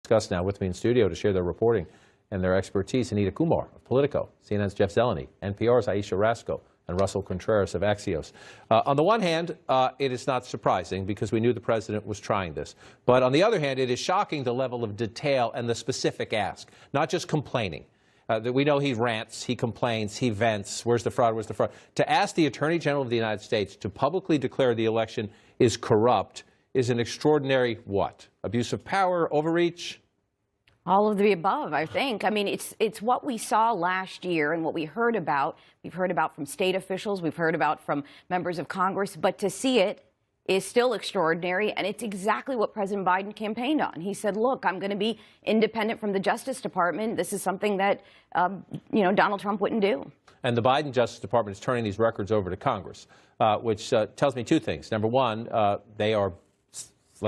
Discuss now with me in studio to share their reporting and their expertise, Anita Kumar of Politico, CNN's Jeff Zeleny, NPR's Aisha Rasco, and Russell Contreras of Axios. On the one hand, it is not surprising because we knew the president was trying this. But on the other hand, it is shocking the level of detail and the specific ask, not just complaining. We know he rants, he complains, he vents, where's the fraud, where's the fraud. To ask the Attorney General of the United States to publicly declare the election is corrupt is an extraordinary what? Abuse of power, overreach? All of the above, I think. I mean, it's what we saw last year and what we heard about. We've heard about from state officials, we've heard about from members of Congress, but to see it is still extraordinary, and it's exactly what President Biden campaigned on. He said, look, I'm going to be independent from the Justice Department. This is something that, Donald Trump wouldn't do. And the Biden Justice Department is turning these records over to Congress, which tells me two things. Number one, they are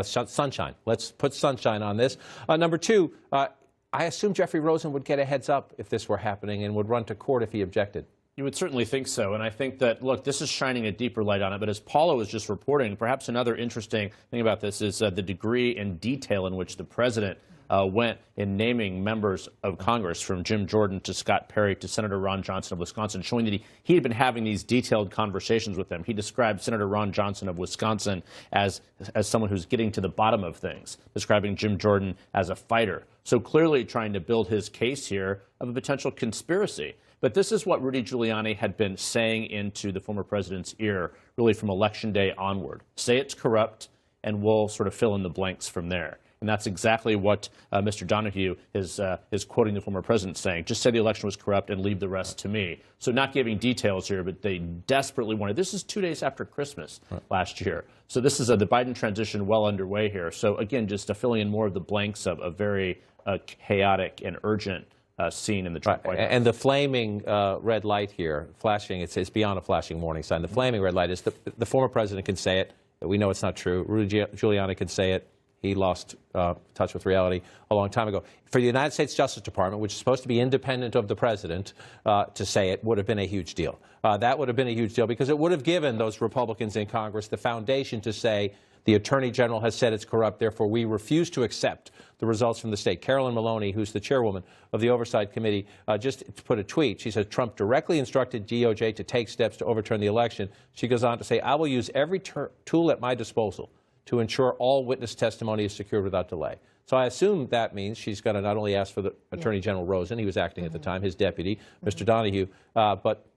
sunshine. Let's put sunshine on this. Number two, I assume Jeffrey Rosen would get a heads up if this were happening and would run to court if he objected. You would certainly think so, and I think that, look, this is shining a deeper light on it, but as Paula was just reporting, perhaps another interesting thing about this is the degree and detail in which the president went in naming members of Congress, from Jim Jordan to Scott Perry to Senator Ron Johnson of Wisconsin, showing that he had been having these detailed conversations with them. He described Senator Ron Johnson of Wisconsin as someone who's getting to the bottom of things, describing Jim Jordan as a fighter. So clearly trying to build his case here of a potential conspiracy. But this is what Rudy Giuliani had been saying into the former president's ear, really from Election Day onward. Say it's corrupt, and we'll sort of fill in the blanks from there. And that's exactly what Mr. Donahue is quoting the former president saying. Just say the election was corrupt and leave the rest to me. So not giving details here, but they desperately wanted. This is 2 days after Christmas last year. So this is the Biden transition well underway here. So again, just filling in more of the blanks of a very chaotic and urgent scene in the Trump White House. And the flaming red light here, flashing, it's beyond a flashing warning sign. The flaming red light is the former president can say it. We know it's not true. Rudy Giuliani can say it. He lost touch with reality a long time ago. For the United States Justice Department, which is supposed to be independent of the president, to say it would have been a huge deal. That would have been a huge deal because it would have given those Republicans in Congress the foundation to say the Attorney General has said it's corrupt, therefore we refuse to accept the results from the state. Carolyn Maloney, who's the chairwoman of the Oversight Committee, just put a tweet. She said Trump directly instructed DOJ to take steps to overturn the election. She goes on to say, I will use every tool at my disposal to ensure all witness testimony is secured without delay. So I assume that means she's going to not only ask for the Attorney General Rosen, he was acting at the time, his deputy, Mr. Donahue, but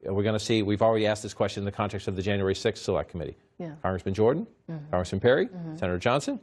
we're going to see, we've already asked this question in the context of the January 6th Select Committee. Congressman Jordan, Congressman Perry, Senator Johnson.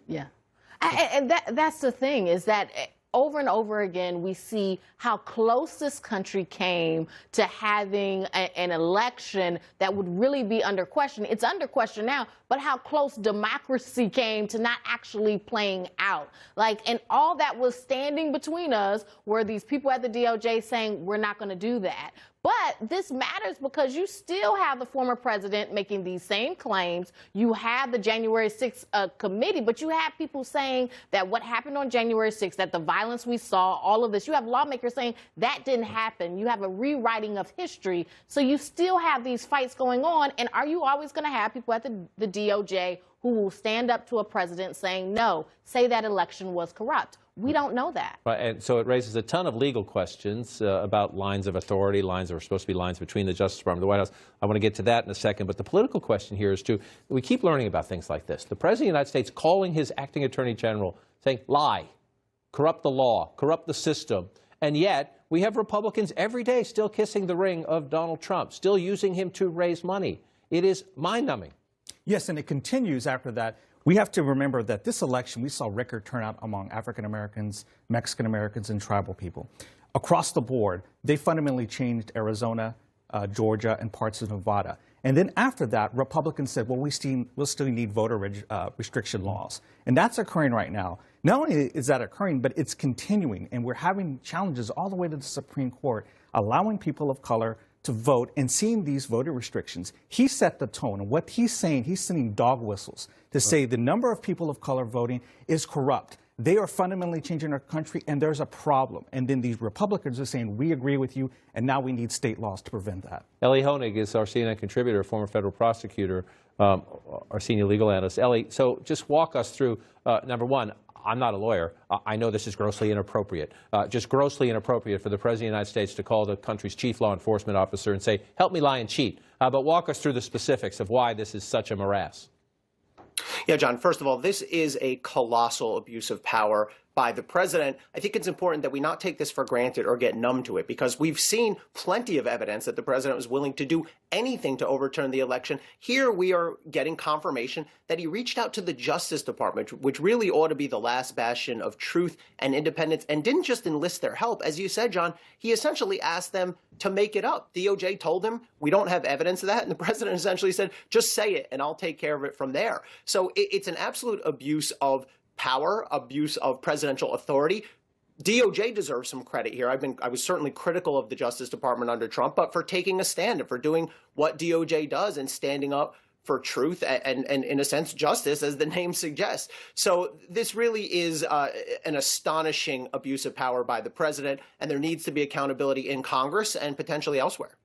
And that's the thing, is that over and over again, we see how close this country came to having an election that would really be under question. It's under question now, but how close democracy came to not actually playing out. And all that was standing between us were these people at the DOJ saying, we're not going to do that. But this matters because you still have the former president making these same claims. You have the January 6th committee, but you have people saying that what happened on January 6th, that the violence we saw, all of this, you have lawmakers saying that didn't happen. You have a rewriting of history. So you still have these fights going on. And are you always going to have people at the DOJ who will stand up to a president saying, no, say that election was corrupt? We don't know that. Right, and so it raises a ton of legal questions about lines of authority, lines that are supposed to be lines between the Justice Department and the White House. I want to get to that in a second, but the political question here is, too, we keep learning about things like this. The President of the United States calling his acting Attorney General, saying, lie, corrupt the law, corrupt the system, and yet we have Republicans every day still kissing the ring of Donald Trump, still using him to raise money. It is mind-numbing. Yes, and it continues after that. We have to remember that this election, we saw record turnout among African Americans, Mexican Americans, and tribal people. Across the board, they fundamentally changed Arizona, Georgia, and parts of Nevada. And then after that, Republicans said, well, we'll still need voter restriction laws. And that's occurring right now. Not only is that occurring, but it's continuing. And we're having challenges all the way to the Supreme Court, allowing people of color to vote and seeing these voter restrictions. He set the tone. And what he's saying, he's sending dog whistles to say the number of people of color voting is corrupt. They are fundamentally changing our country, and there's a problem. And then these Republicans are saying, we agree with you, and now we need state laws to prevent that. Ellie Honig is our CNN contributor, former federal prosecutor, our senior legal analyst. Ellie, so just walk us through, number one, I'm not a lawyer. I know this is grossly inappropriate, just grossly inappropriate for the President of the United States to call the country's chief law enforcement officer and say, help me lie and cheat. But walk us through the specifics of why this is such a morass. Yeah, John, first of all, this is a colossal abuse of power by the president. I think it's important that we not take this for granted or get numb to it, because we've seen plenty of evidence that the president was willing to do anything to overturn the election. Here we are getting confirmation that he reached out to the Justice Department, which really ought to be the last bastion of truth and independence, and didn't just enlist their help. As you said, John, he essentially asked them to make it up. DOJ told him, we don't have evidence of that. And the president essentially said, just say it and I'll take care of it from there. So it's an absolute abuse of power, abuse of presidential authority. DOJ deserves some credit here. I was certainly critical of the Justice Department under Trump, but for taking a stand and for doing what DOJ does and standing up for truth and in a sense, justice, as the name suggests. So this really is an astonishing abuse of power by the president, and there needs to be accountability in Congress and potentially elsewhere.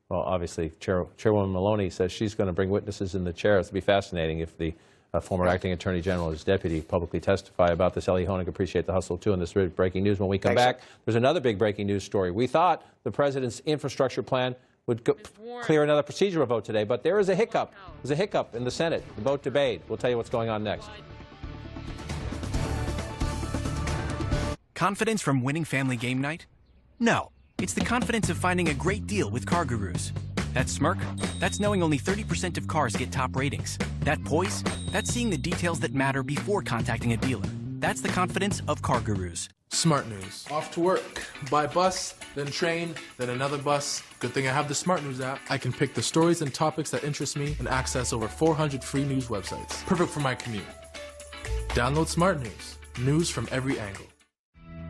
Well, obviously, Chairwoman Maloney says she's going to bring witnesses in the chair. It'll be fascinating if the former acting attorney general, his deputy, publicly testify about this. Ellie Honig, appreciate the hustle, too, in this breaking news. When we come back, there's another big breaking news story. We thought the president's infrastructure plan would clear another procedural vote today, but there is a hiccup. There's a hiccup in the Senate. The vote delayed. We'll tell you what's going on next. Confidence from winning family game night? No. It's the confidence of finding a great deal with Car Gurus. That smirk? That's knowing only 30% of cars get top ratings. That poise? That's seeing the details that matter before contacting a dealer. That's the confidence of Car Gurus. Smart News. Off to work. By bus, then train, then another bus. Good thing I have the Smart News app. I can pick the stories and topics that interest me and access over 400 free news websites. Perfect for my commute. Download Smart News. News from every angle.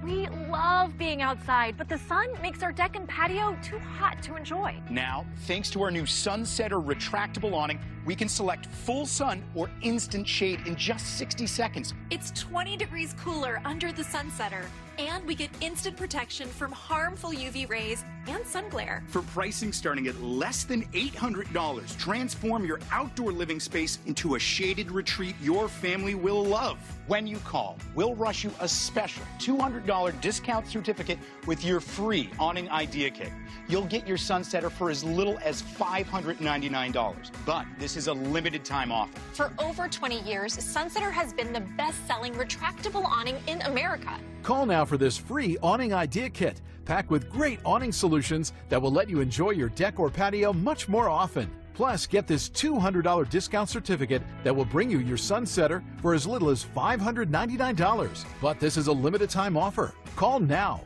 We love being outside, but the sun makes our deck and patio too hot to enjoy. Now, thanks to our new Sunsetter retractable awning, we can select full sun or instant shade in just 60 seconds. It's 20 degrees cooler under the Sunsetter, and we get instant protection from harmful UV rays and sun glare. For pricing starting at less than $800, transform your outdoor living space into a shaded retreat your family will love. When you call, we'll rush you a special $200 discount certificate with your free awning idea kit. You'll get your Sunsetter for as little as $599, but this is a limited time offer. For over 20 years, Sunsetter has been the best-selling retractable awning in America. Call now for this free awning idea kit, packed with great awning solutions that will let you enjoy your deck or patio much more often. Plus, get this $200 discount certificate that will bring you your Sunsetter for as little as $599. But this is a limited time offer. Call now.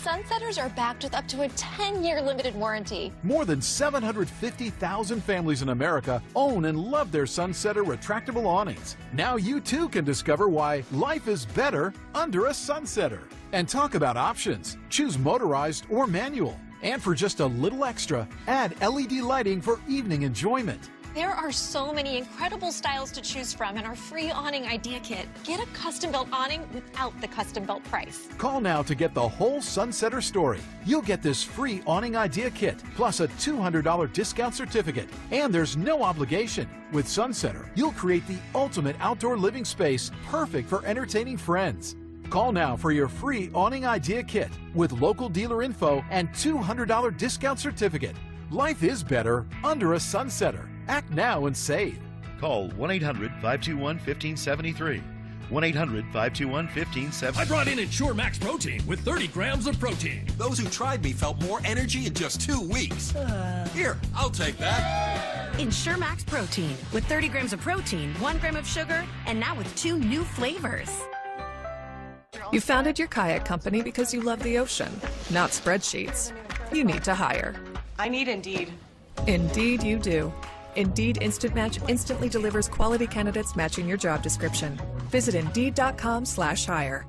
Sunsetters are backed with up to a 10-year limited warranty. More than 750,000 families in America own and love their Sunsetter retractable awnings. Now you too can discover why life is better under a Sunsetter. And talk about options. Choose motorized or manual. And for just a little extra, add LED lighting for evening enjoyment. There are so many incredible styles to choose from in our free awning idea kit. Get a custom-built awning without the custom-built price. Call now to get the whole Sunsetter story. You'll get this free awning idea kit, plus a $200 discount certificate. And there's no obligation. With Sunsetter, you'll create the ultimate outdoor living space, perfect for entertaining friends. Call now for your free awning idea kit with local dealer info and $200 discount certificate. Life is better under a Sunsetter. Act now and save. Call 1-800-521-1573. 1-800-521-1573. I brought in Ensure Max Protein with 30 grams of protein. Those who tried me felt more energy in just 2 weeks. Here, I'll take that. Ensure Max Protein with 30 grams of protein, 1 gram of sugar, and now with 2 new flavors. You founded your kayak company because you love the ocean, not spreadsheets. You need to hire. I need Indeed. Indeed you do. Indeed Instant Match instantly delivers quality candidates matching your job description. Visit Indeed.com/hire.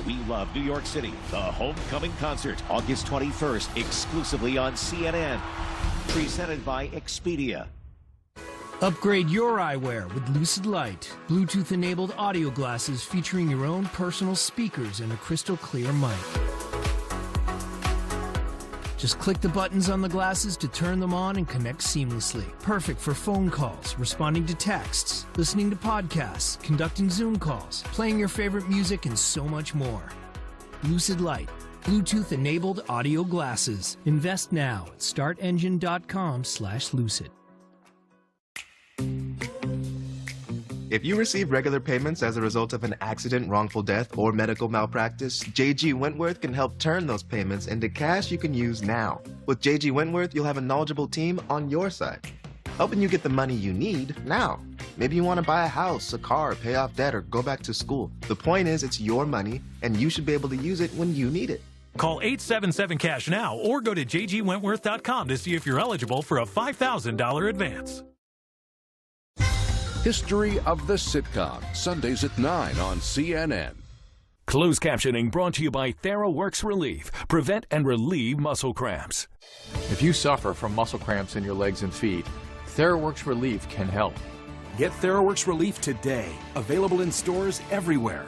We love New York City. The Homecoming Concert, August 21st, exclusively on CNN. Presented by Expedia. Upgrade your eyewear with Lucid Light, Bluetooth-enabled audio glasses featuring your own personal speakers and a crystal clear mic. Just click the buttons on the glasses to turn them on and connect seamlessly. Perfect for phone calls, responding to texts, listening to podcasts, conducting Zoom calls, playing your favorite music, and so much more. Lucid Light, Bluetooth-enabled audio glasses. Invest now at startengine.com/lucid. If you receive regular payments as a result of an accident, wrongful death, or medical malpractice, JG Wentworth can help turn those payments into cash you can use now. With JG Wentworth, you'll have a knowledgeable team on your side, helping you get the money you need now. Maybe you want to buy a house, a car, pay off debt, or go back to school. The point is, it's your money, and you should be able to use it when you need it. Call 877-CASH now or go to jgwentworth.com to see if you're eligible for a $5,000 advance. History of the Sitcom, Sundays at 9 on CNN. Closed captioning brought to you by TheraWorks Relief. Prevent and relieve muscle cramps. If you suffer from muscle cramps in your legs and feet, TheraWorks Relief can help. Get TheraWorks Relief today. Available in stores everywhere.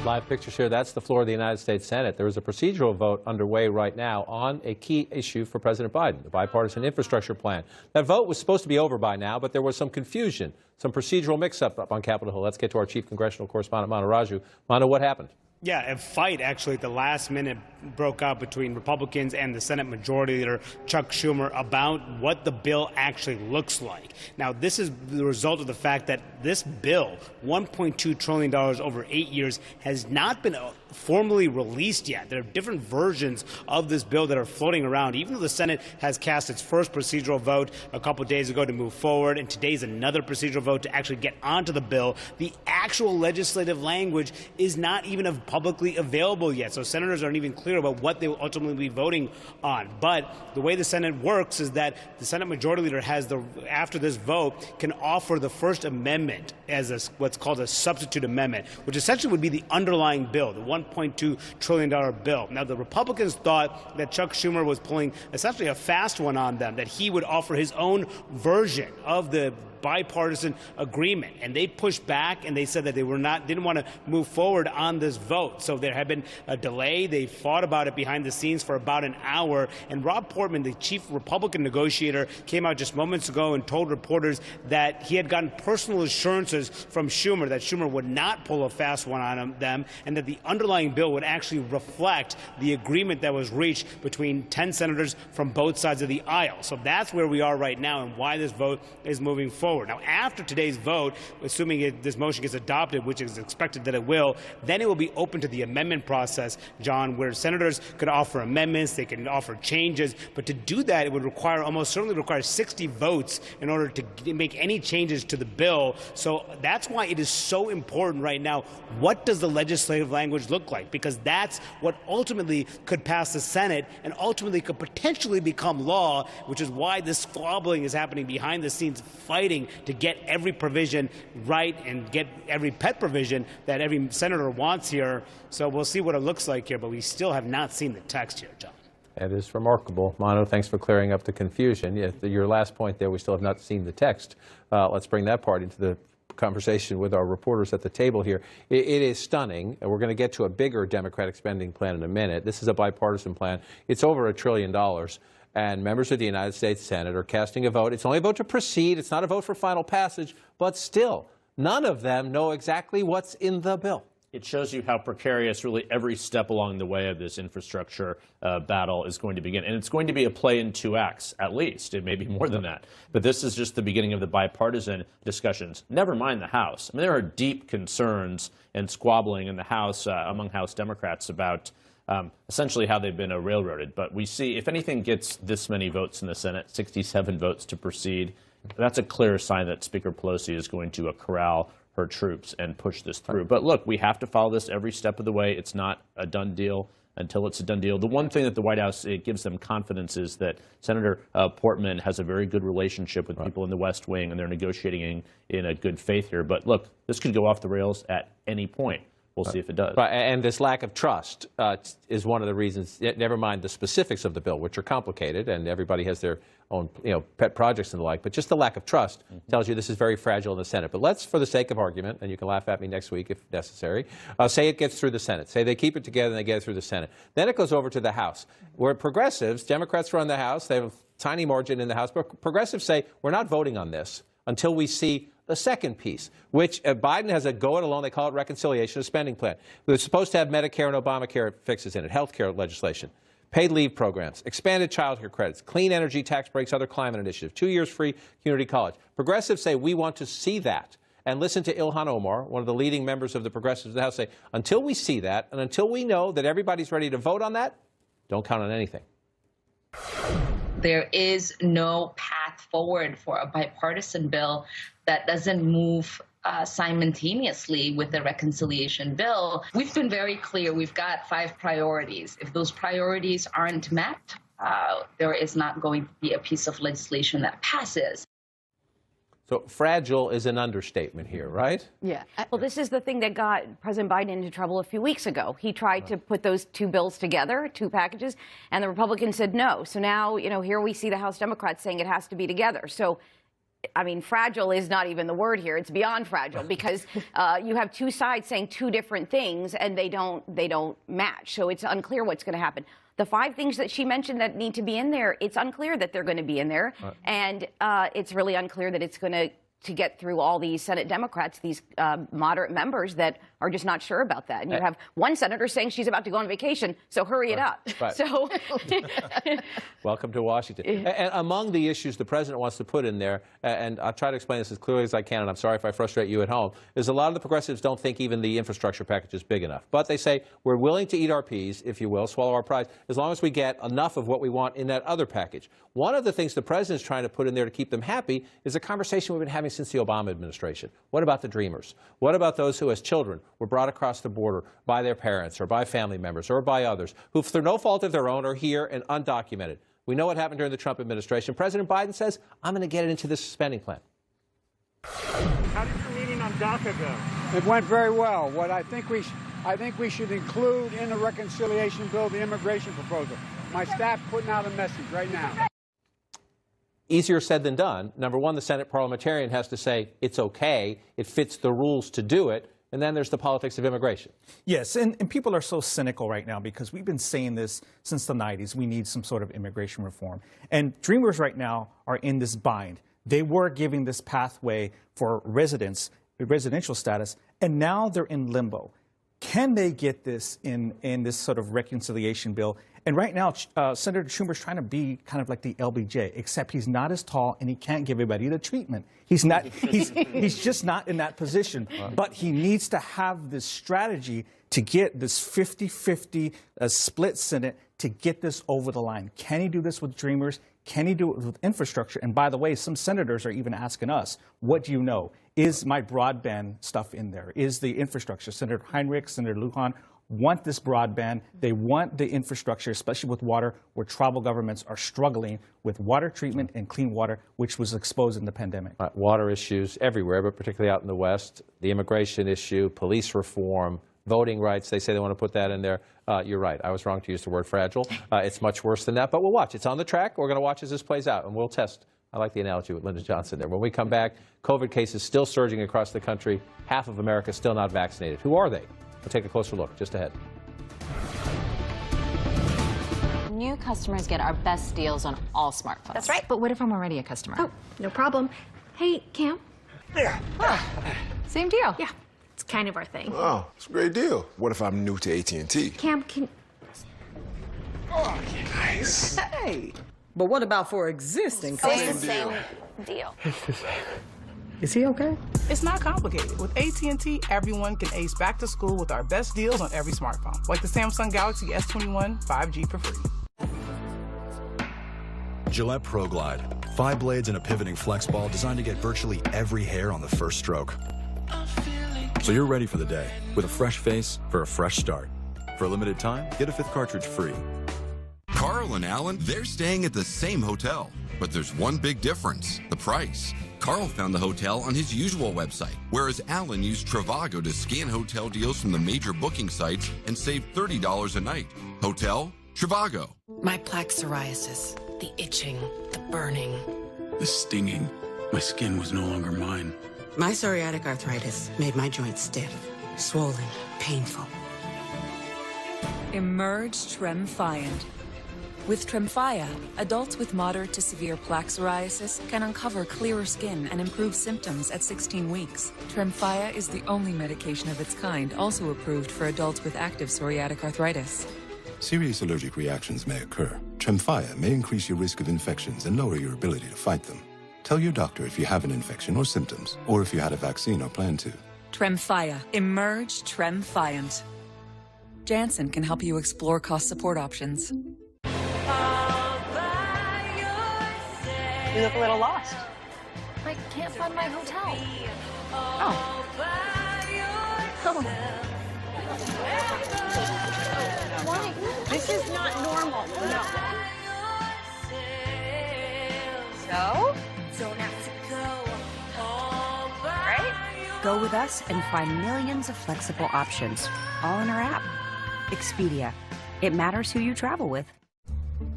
Live pictures here. That's the floor of the United States Senate. There is a procedural vote underway right now on a key issue for President Biden, the bipartisan infrastructure plan. That vote was supposed to be over by now, but there was some confusion, some procedural mix-up up on Capitol Hill. Let's get to our chief congressional correspondent, Manu Raju. Manu, what happened? Yeah, a fight actually at the last minute broke out between Republicans and the Senate Majority Leader Chuck Schumer about what the bill actually looks like. Now, this is the result of the fact that this bill, $1.2 trillion over 8 years, has not been formally released yet. There are different versions of this bill that are floating around, even though the Senate has cast its first procedural vote a couple days ago to move forward, and today's another procedural vote to actually get onto the bill. The actual legislative language is not even publicly available yet, so senators aren't even clear about what they will ultimately be voting on. But the way the Senate works is that the Senate Majority Leader has after this vote, can offer the First Amendment as what's called a substitute amendment, which essentially would be the underlying bill, the $1.2 trillion bill. Now, the Republicans thought that Chuck Schumer was pulling essentially a fast one on them, that he would offer his own version of the bipartisan agreement, and they pushed back and they said that they didn't want to move forward on this vote. So there had been a delay. They fought about it behind the scenes for about an hour, and Rob Portman, the chief Republican negotiator, came out just moments ago and told reporters that he had gotten personal assurances from Schumer that Schumer would not pull a fast one on them, and that the underlying bill would actually reflect the agreement that was reached between 10 senators from both sides of the aisle. So that's where we are right now and why this vote is moving forward. Now, after today's vote, assuming this motion gets adopted, which is expected that it will, then it will be open to the amendment process, John, where senators could offer amendments, they can offer changes, but to do that, it would almost certainly require 60 votes in order to make any changes to the bill. So that's why it is so important right now. What does the legislative language look like? Because that's what ultimately could pass the Senate and ultimately could potentially become law, which is why this squabbling is happening behind the scenes, fighting to get every provision right and get every pet provision that every senator wants here. So we'll see what it looks like here, but we still have not seen the text here, John. It is remarkable. Manu, thanks for clearing up the confusion. Yeah, your last point there, we still have not seen the text. Let's bring that part into the conversation with our reporters at the table here. It is stunning, and we're going to get to a bigger Democratic spending plan in a minute. This is a bipartisan plan. It's over $1 trillion. And members of the United States Senate are casting a vote. It's only a vote to proceed. It's not a vote for final passage. But still, none of them know exactly what's in the bill. It shows you how precarious really every step along the way of this infrastructure battle is going to begin. And it's going to be a play in two acts, at least. It may be more than that. But this is just the beginning of the bipartisan discussions. Never mind the House. I mean, there are deep concerns and squabbling in the House among House Democrats about essentially how they've been railroaded. But we see, if anything gets this many votes in the Senate, 67 votes to proceed, that's a clear sign that Speaker Pelosi is going to corral her troops and push this through. But look, we have to follow this every step of the way. It's not a done deal until it's a done deal. The one thing that the White House, it gives them confidence is that Senator Portman has a very good relationship with people in the West Wing, and they're negotiating in a good faith here. But look, this could go off the rails at any point. We'll see if it does. Right, and this lack of trust is one of the reasons, never mind the specifics of the bill, which are complicated, and everybody has their own pet projects and the like, but just the lack of trust tells you this is very fragile in the Senate. But let's, for the sake of argument, and you can laugh at me next week if necessary, say it gets through the Senate. Say they keep it together and they get it through the Senate. Then it goes over to the House, where progressives, Democrats run the House, they have a tiny margin in the House, but progressives say, we're not voting on this until we see the second piece, which Biden has a go-it-alone, they call it reconciliation, a spending plan. They're supposed to have Medicare and Obamacare fixes in it, health care legislation, paid leave programs, expanded child care credits, clean energy tax breaks, other climate initiatives, 2 years free community college. Progressives say we want to see that. And listen to Ilhan Omar, one of the leading members of the progressives in the House, say, until we see that and until we know that everybody's ready to vote on that, don't count on anything. There is no path forward for a bipartisan bill that doesn't move simultaneously with the reconciliation bill. We've been very clear. We've got 5 priorities. If those priorities aren't met, there is not going to be a piece of legislation that passes. So fragile is an understatement here, right? Yeah. Well, this is the thing that got President Biden into trouble a few weeks ago. He tried to put those 2 bills together, 2 packages, and the Republicans said no. So now, here we see the House Democrats saying it has to be together. So, I mean, fragile is not even the word here. It's beyond fragile because you have 2 sides saying 2 different things and they don't match. So it's unclear what's going to happen. The 5 things that she mentioned that need to be in there, it's unclear that they're going to be in there. Right. And it's really unclear that it's going to get through all these Senate Democrats, these moderate members that are just not sure about that. And you have one senator saying she's about to go on vacation, so hurry it up. Right. So, welcome to Washington. And among the issues the president wants to put in there, and I'll try to explain this as clearly as I can, and I'm sorry if I frustrate you at home, is a lot of the progressives don't think even the infrastructure package is big enough. But they say we're willing to eat our peas, if you will, swallow our pride, as long as we get enough of what we want in that other package. One of the things the president's trying to put in there to keep them happy is a conversation we've been having since the Obama administration. What about the dreamers? What about those who, as children, were brought across the border by their parents or by family members or by others who, through no fault of their own, are here and undocumented? We know what happened during the Trump administration. President Biden says, I'm going to get it into this spending plan. How did your meeting on DACA go? It went very well. What I think we should include in the reconciliation bill the immigration proposal. My staff putting out a message right now. Easier said than done. Number one, the Senate parliamentarian has to say it's okay, it fits the rules to do it, and then there's the politics of immigration. Yes, and people are so cynical right now because we've been saying this since the 90s. We need some sort of immigration reform. And Dreamers right now are in this bind. They were giving this pathway for residential status, and now they're in limbo. Can they get this in this sort of reconciliation bill? And right now, Senator Schumer's trying to be kind of like the LBJ, except he's not as tall and he can't give everybody the treatment. He's not. He's just not in that position. But he needs to have this strategy to get this 50-50 split Senate to get this over the line. Can he do this with Dreamers? Can he do it with infrastructure? And by the way, some senators are even asking us, what do you know? Is my broadband stuff in there? Is the infrastructure? Senator Heinrich, Senator Lujan want this broadband. They want the infrastructure, especially with water, where tribal governments are struggling with water treatment and clean water, which was exposed in the pandemic. Water issues everywhere, but particularly out in the West. The immigration issue, police reform, voting rights. They say they want to put that in there. You're right. I was wrong to use the word fragile. It's much worse than that, but we'll watch. It's on the track. We're going to watch as this plays out, and we'll test. I like the analogy with Linda Johnson there. When we come back, COVID cases still surging across the country. Half of America still not vaccinated. Who are they? We'll take a closer look just ahead. New customers get our best deals on all smartphones. That's right. But what if I'm already a customer? Oh, no problem. Hey, Cam. Yeah. Same deal. Yeah, it's kind of our thing. Oh, it's a great deal. What if I'm new to AT&T? Cam, can... Oh, nice. Hey, but what about for existing customers? Same deal. Is he okay? It's not complicated. With AT&T, everyone can ace back to school with our best deals on every smartphone, like the Samsung Galaxy S21 5G for free. Gillette Pro Glide. 5 blades and a pivoting flex ball designed to get virtually every hair on the first stroke. So you're ready for the day, with a fresh face for a fresh start. For a limited time, get a 5th cartridge free. Carl and Alan, they're staying at the same hotel. But there's one big difference, the price. Carl found the hotel on his usual website, whereas Alan used Trivago to scan hotel deals from the major booking sites and save $30 a night. Hotel? Trivago. My plaque psoriasis, the itching, the burning. The stinging. My skin was no longer mine. My psoriatic arthritis made my joints stiff, swollen, painful. Emerge Tremfyant. With Tremfya, adults with moderate to severe plaque psoriasis can uncover clearer skin and improve symptoms at 16 weeks. Tremfya is the only medication of its kind also approved for adults with active psoriatic arthritis. Serious allergic reactions may occur. Tremfya may increase your risk of infections and lower your ability to fight them. Tell your doctor if you have an infection or symptoms, or if you had a vaccine or plan to. Tremfya. Emerge Tremfyant. Janssen can help you explore cost support options. You look a little lost. I can't find my hotel. Oh. Why? This is not normal. No. So now. Right? Go with us and find millions of flexible options, all in our app. Expedia. It matters who you travel with.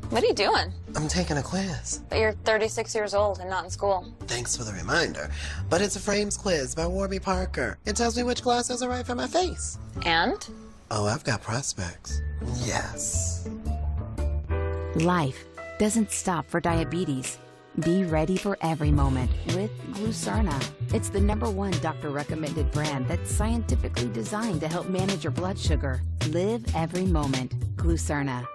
What are you doing? I'm taking a quiz. But you're 36 years old and not in school. Thanks for the reminder. But it's a frames quiz by Warby Parker. It tells me which glasses are right for my face. And? Oh, I've got prospects. Yes. Life doesn't stop for diabetes. Be ready for every moment with Glucerna. It's the #1 doctor-recommended brand that's scientifically designed to help manage your blood sugar. Live every moment. Glucerna.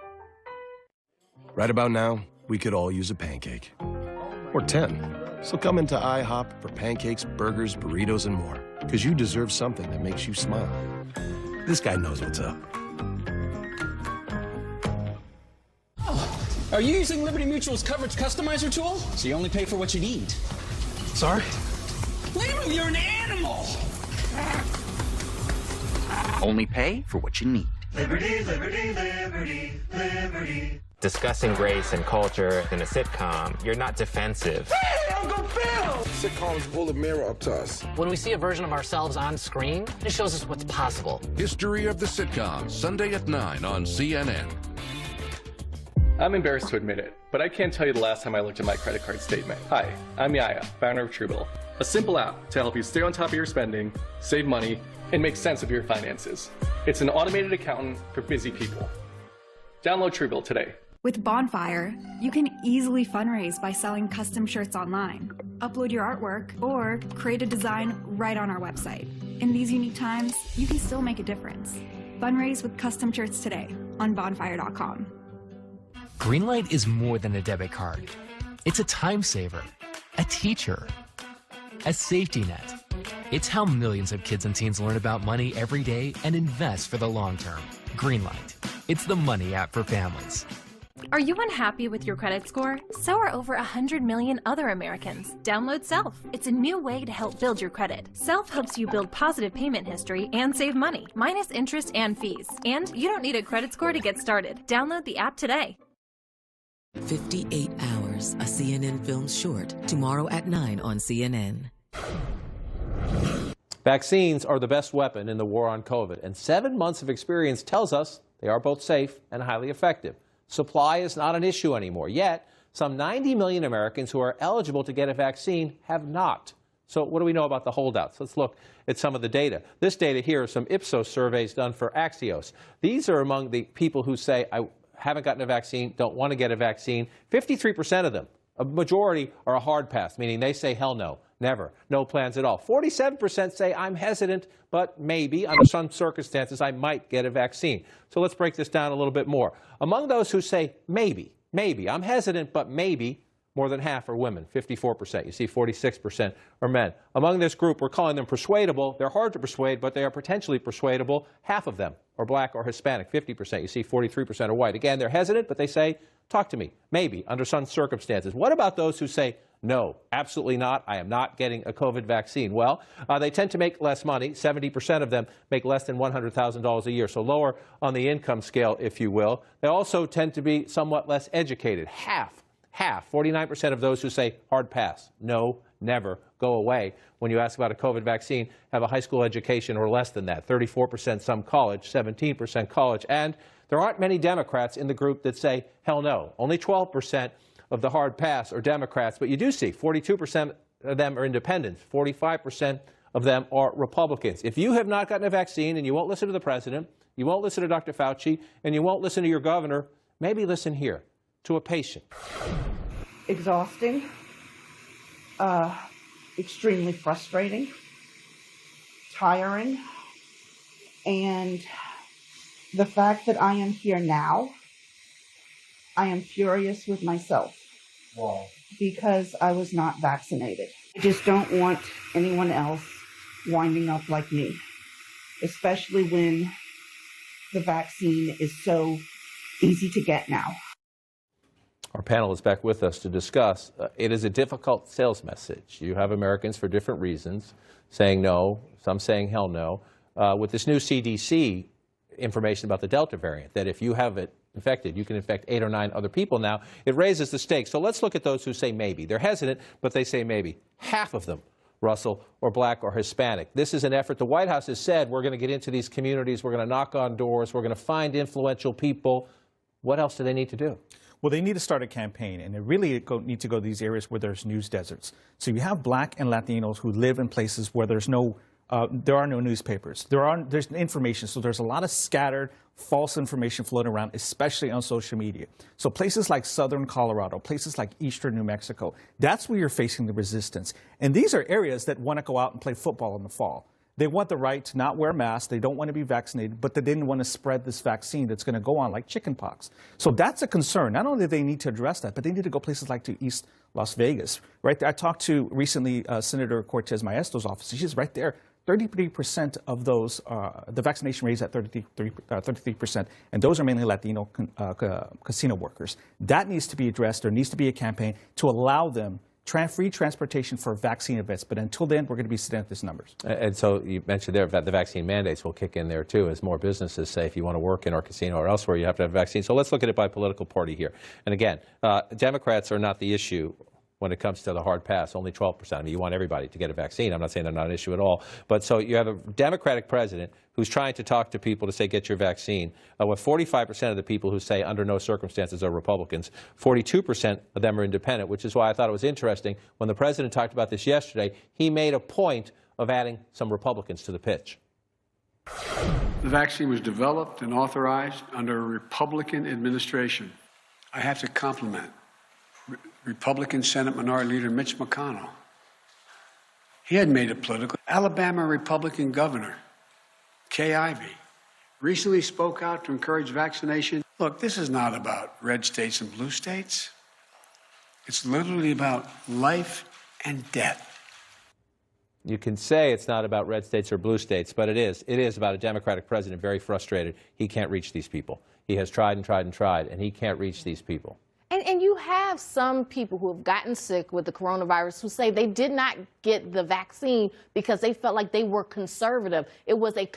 Right about now, we could all use a pancake. Or 10. So come into IHOP for pancakes, burgers, burritos, and more. Because you deserve something that makes you smile. This guy knows what's up. Are you using Liberty Mutual's coverage customizer tool? So you only pay for what you need. Sorry? Liam, you're an animal! Only pay for what you need. Liberty, liberty, liberty, liberty. Discussing race and culture in a sitcom, you're not defensive. Hey, Uncle Phil! Sitcoms pull a mirror up to us. When we see a version of ourselves on screen, it shows us what's possible. History of the Sitcom, Sunday at 9 on CNN. I'm embarrassed to admit it, but I can't tell you the last time I looked at my credit card statement. Hi, I'm Yaya, founder of Truebill, a simple app to help you stay on top of your spending, save money, and make sense of your finances. It's an automated accountant for busy people. Download Truebill today. With Bonfire, you can easily fundraise by selling custom shirts online, upload your artwork, or create a design right on our website. In these unique times, you can still make a difference. Fundraise with custom shirts today on bonfire.com. Greenlight is more than a debit card. It's a time saver, a teacher, a safety net. It's how millions of kids and teens learn about money every day and invest for the long term. Greenlight. It's the money app for families. Are you unhappy with your credit score? So are over 100 million other Americans. Download Self. It's a new way to help build your credit. Self helps you build positive payment history and save money, minus interest and fees. And you don't need a credit score to get started. Download the app today. 58 Hours, a CNN film short, tomorrow at 9 on CNN. Vaccines are the best weapon in the war on COVID, and 7 months of experience tells us they are both safe and highly effective. Supply is not an issue anymore, yet some 90 million Americans who are eligible to get a vaccine have not. So what do we know about the holdouts? Let's look at some of the data. This data here are some Ipsos surveys done for Axios. These are among the people who say, I haven't gotten a vaccine, don't want to get a vaccine. 53% of them, a majority, are a hard pass, meaning they say hell no, never, no plans at all. 47% say I'm hesitant, but maybe, under some circumstances, I might get a vaccine. So let's break this down a little bit more. Among those who say maybe, I'm hesitant, but maybe, more than half are women, 54%. You see 46% are men. Among this group, we're calling them persuadable. They're hard to persuade, but they are potentially persuadable. Half of them are black or Hispanic, 50%. You see 43% are white. Again, they're hesitant, but they say, talk to me, maybe, under some circumstances. What about those who say, no, absolutely not, I am not getting a COVID vaccine? Well, they tend to make less money. 70% of them make less than $100,000 a year, so lower on the income scale, if you will. They also tend to be somewhat less educated. Half Half, 49% of those who say hard pass, no, never, go away, when you ask about a COVID vaccine, have a high school education or less than that. 34% some college, 17% college. And there aren't many Democrats in the group that say hell no. Only 12% of the hard pass are Democrats, but you do see 42% of them are independents, 45% of them are Republicans. If you have not gotten a vaccine and you won't listen to the president, you won't listen to Dr. Fauci, and you won't listen to your governor, maybe listen here to a patient. Exhausting, extremely frustrating, tiring, and the fact that I am here now, I am furious with myself. Wow. Because I was not vaccinated. I just don't want anyone else winding up like me, especially when the vaccine is so easy to get now. Our panel is back with us to discuss. It is a difficult sales message. You have Americans for different reasons saying no, some saying hell no. With this new CDC information about the Delta variant, that if you have it infected, you can infect 8 or 9 other people now, it raises the stakes. So let's look at those who say maybe. They're hesitant, but they say maybe. Half of them, Russell, or black or Hispanic. This is an effort. The White House has said we're going to get into these communities, we're going to knock on doors, we're going to find influential people. What else do they need to do? Well, they need to start a campaign, and they really need to go to these areas where there's news deserts. So you have black and Latinos who live in places where there are no newspapers. There's information, so there's a lot of scattered false information floating around, especially on social media. So places like southern Colorado, places like eastern New Mexico, that's where you're facing the resistance. And these are areas that want to go out and play football in the fall. They want the right to not wear masks. They don't want to be vaccinated, but they didn't want to spread this vaccine that's going to go on like chickenpox. So that's a concern. Not only do they need to address that, but they need to go places like to East Las Vegas. Right there, I talked to recently Senator Cortez Maestro's office. She's right there. 33% of those, the vaccination rate is at 33%, and those are mainly Latino casino workers. That needs to be addressed. There needs to be a campaign to allow them free transportation for vaccine events. But until then, we're going to be sitting at these numbers. And so you mentioned there that the vaccine mandates will kick in there, too, as more businesses say if you want to work in our casino or elsewhere, you have to have a vaccine. So let's look at it by political party here. And again, Democrats are not the issue when it comes to the hard pass, only 12%. I mean, you want everybody to get a vaccine. I'm not saying they're not an issue at all. But so you have a Democratic president who's trying to talk to people to say, get your vaccine, with 45% of the people who say under no circumstances are Republicans. 42% of them are independent, which is why I thought it was interesting. When the president talked about this yesterday, he made a point of adding some Republicans to the pitch. The vaccine was developed and authorized under a Republican administration. I have to compliment Republican Senate Minority Leader Mitch McConnell. He had made it political. Alabama Republican Governor Kay Ivey recently spoke out to encourage vaccination. Look, this is not about red states and blue states. It's literally about life and death. You can say it's not about red states or blue states, but it is. It is about a Democratic president very frustrated. He can't reach these people. He has tried and tried and tried, and he can't reach these people. And you have some people who have gotten sick with the coronavirus who say they did not get the vaccine because they felt like they were conservative. It was a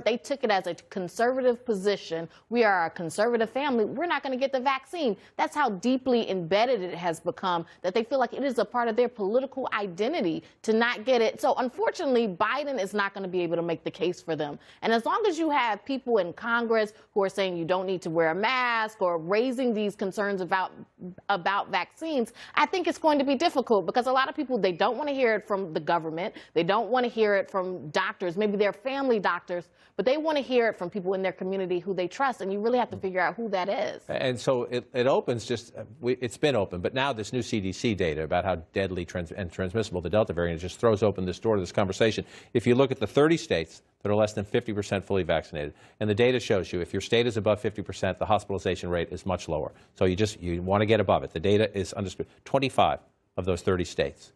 they took it as a conservative position. We are a conservative family. We're not going to get the vaccine. That's how deeply embedded it has become, that they feel like it is a part of their political identity to not get it. So unfortunately, Biden is not going to be able to make the case for them. And as long as you have people in Congress who are saying you don't need to wear a mask or raising these concerns about vaccines, I think it's going to be difficult because a lot of people, they don't want to hear it from the government. They don't want to hear it from doctors, maybe their family doctors, but they want to hear it from people in their community who they trust, and you really have to figure out who that is. And so it opens it's been open, but now this new CDC data about how deadly and transmissible the Delta variant is just throws open this door to this conversation. If you look at the 30 states that are less than 50% fully vaccinated, and the data shows you if your state is above 50%, the hospitalization rate is much lower. So you want to get above it. The data is understood. 25 of those 30 states.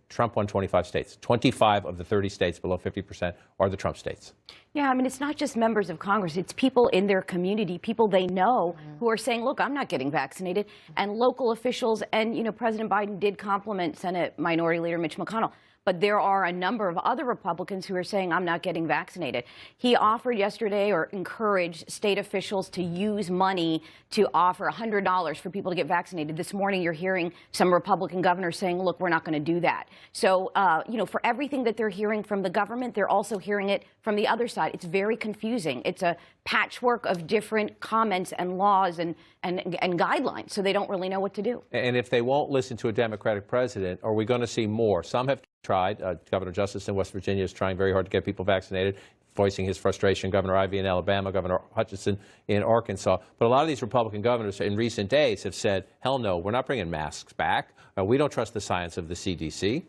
Trump won 25 states. 25 of the 30 states below 50% are the Trump states. Yeah, I mean, it's not just members of Congress. It's people in their community, people they know who are saying, look, I'm not getting vaccinated. And local officials and, President Biden did compliment Senate Minority Leader Mitch McConnell. but there are a number of other Republicans who are saying, I'm not getting vaccinated. He offered yesterday, or encouraged state officials to use money to offer $100 for people to get vaccinated. This morning, you're hearing some Republican governors saying, look, we're not going to do that. So, you know, for everything that they're hearing from the government, they're also hearing it from the other side. It's very confusing. It's a patchwork of different comments and laws and guidelines, so they don't really know what to do. And if they won't listen to a Democratic president, are we going to see more? Some have tried. Governor Justice in West Virginia is trying very hard to get people vaccinated, voicing his frustration. Governor Ivey in Alabama, Governor Hutchinson in Arkansas. But a lot of these Republican governors in recent days have said, hell no, we're not bringing masks back. We don't trust the science of the CDC.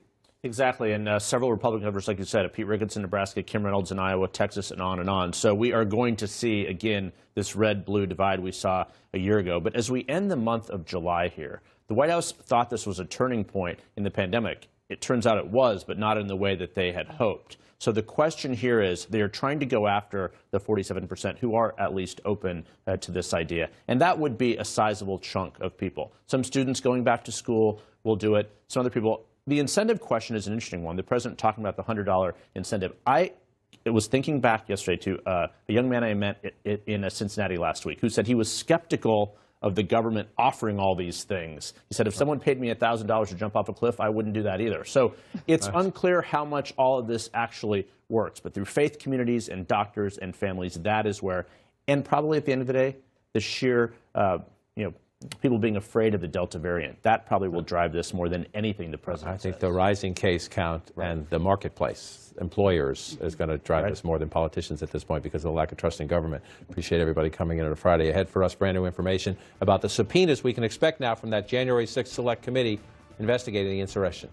Exactly, and several Republican governors, like you said, Pete Ricketts in Nebraska, Kim Reynolds in Iowa, Texas, and on and on. So we are going to see, again, this red-blue divide we saw a year ago. But as we end the month of July here, the White House thought this was a turning point in the pandemic. It turns out it was, but not in the way that they had hoped. So the question here is, they are trying to go after the 47% who are at least open to this idea. And that would be a sizable chunk of people. Some students going back to school will do it. Some other people. The incentive question is an interesting one. The president talking about the $100 incentive. I was thinking back yesterday to a young man I met in Cincinnati last week who said he was skeptical of the government offering all these things. He said, if someone paid me $1,000 to jump off a cliff, I wouldn't do that either. So it's unclear how much all of this actually works. But through faith communities and doctors and families, that is where, and probably at the end of the day, the sheer, people being afraid of the Delta variant, that probably will drive this more than anything the president I think the rising case count and the marketplace, employers, is going to drive this more than politicians at this point because of the lack of trust in government. Appreciate everybody coming in on a Friday. Ahead for us, brand new information about the subpoenas we can expect now from that January 6th Select Committee investigating the insurrection.